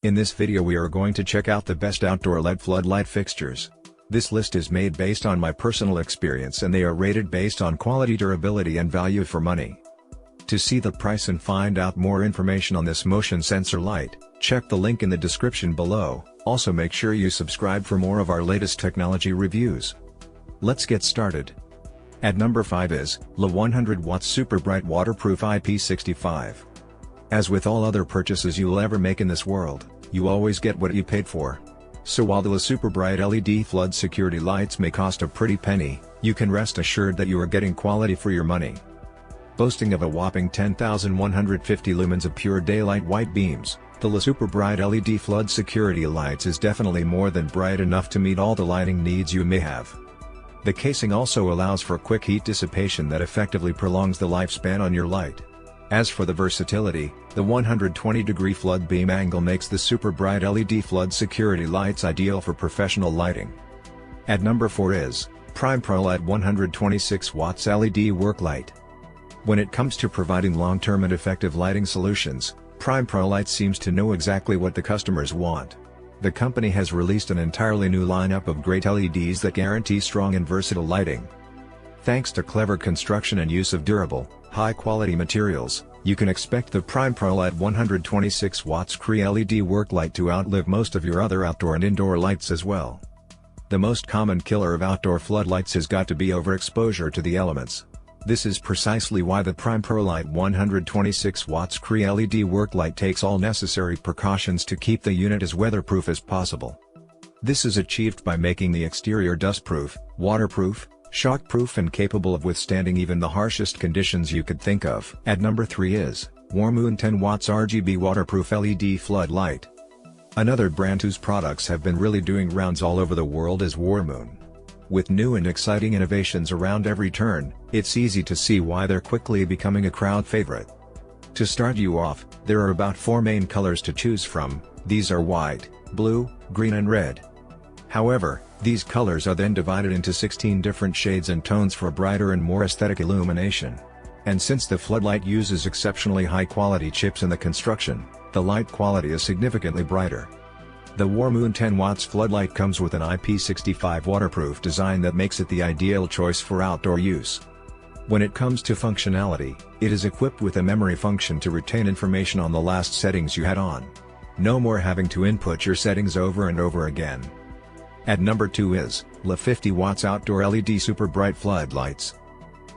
In this video we are going to check out the best outdoor LED floodlight fixtures. This list is made based on my personal experience and they are rated based on quality, durability and value for money. To see the price and find out more information on this motion sensor light, check the link in the description below. Also make sure you subscribe for more of our latest technology reviews. Let's get started. At number 5 is LA 100 Watt Super Bright Waterproof IP65. As with all other purchases you'll ever make in this world, you always get what you paid for. So while the super bright LED flood security lights may cost a pretty penny, you can rest assured that you are getting quality for your money. Boasting of a whopping 10,150 lumens of pure daylight white beams, the super bright LED flood security lights is definitely more than bright enough to meet all the lighting needs you may have. The casing also allows for quick heat dissipation that effectively prolongs the lifespan on your light. As for the versatility, the 120-degree flood beam angle makes the super bright LED flood security lights ideal for professional lighting. At number 4 is Prime ProLight 126 watts LED work light. When it comes to providing long-term and effective lighting solutions, Prime ProLight seems to know exactly what the customers want. The company has released an entirely new lineup of great LEDs that guarantee strong and versatile lighting. Thanks to clever construction and use of durable, high-quality materials, you can expect the Prime ProLight 126 watts Cree LED work light to outlive most of your other outdoor and indoor lights as well. The most common killer of outdoor floodlights has got to be overexposure to the elements. This is precisely why the Prime ProLight 126 watts Cree LED work light takes all necessary precautions to keep the unit as weatherproof as possible. This is achieved by making the exterior dustproof, waterproof, shockproof and capable of withstanding even the harshest conditions you could think of. At number 3 is Warmoon 10 watts RGB waterproof LED floodlight. Another brand whose products have been really doing rounds all over the world is Warmoon. With new and exciting innovations around every turn, it's easy to see why they're quickly becoming a crowd favorite. To start you off, there are about 4 main colors to choose from. These are white, blue, green and red. However, these colors are then divided into 16 different shades and tones for brighter and more aesthetic illumination. And since the floodlight uses exceptionally high-quality chips in the construction, the light quality is significantly brighter. The Warmoon 10 watts floodlight comes with an IP65 waterproof design that makes it the ideal choice for outdoor use. When it comes to functionality, it is equipped with a memory function to retain information on the last settings you had on. No more having to input your settings over and over again. At number 2 is LA 50 watts Outdoor LED Super Bright Floodlights.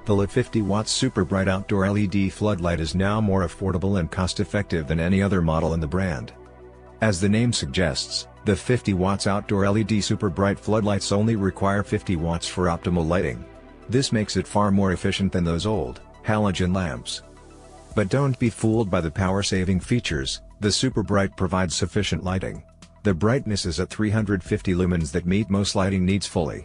The LA 50 watts Super Bright Outdoor LED Floodlight is now more affordable and cost-effective than any other model in the brand. As the name suggests, the 50 watts Outdoor LED Super Bright Floodlights only require 50 watts for optimal lighting. This makes it far more efficient than those old, halogen lamps. But don't be fooled by the power-saving features. The Super Bright provides sufficient lighting. The brightness is at 350 lumens that meet most lighting needs fully.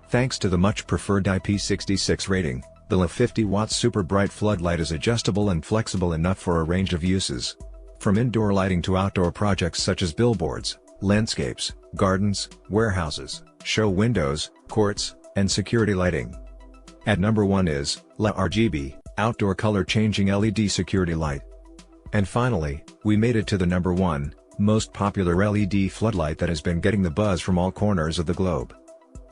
Thanks to the much preferred IP66 rating, the LA 50 watts Super Bright Floodlight is adjustable and flexible enough for a range of uses. From indoor lighting to outdoor projects such as billboards, landscapes, gardens, warehouses, show windows, courts, and security lighting. At number 1 is LA RGB Outdoor Color Changing LED Security Light. And finally, we made it to the number 1 most popular LED floodlight that has been getting the buzz from all corners of the globe.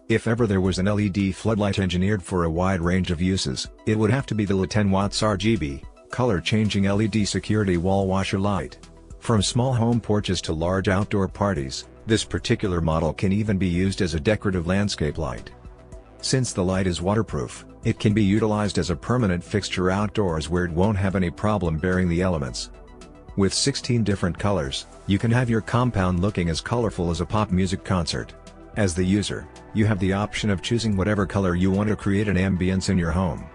If ever there was an LED floodlight engineered for a wide range of uses, it would have to be the LA 10 watts RGB color-changing LED security wall washer light. From small home porches to large outdoor parties, this particular model can even be used as a decorative landscape light. Since the light is waterproof, it can be utilized as a permanent fixture outdoors where it won't have any problem bearing the elements. With 16 different colors, you can have your compound looking as colorful as a pop music concert. As the user, you have the option of choosing whatever color you want to create an ambience in your home.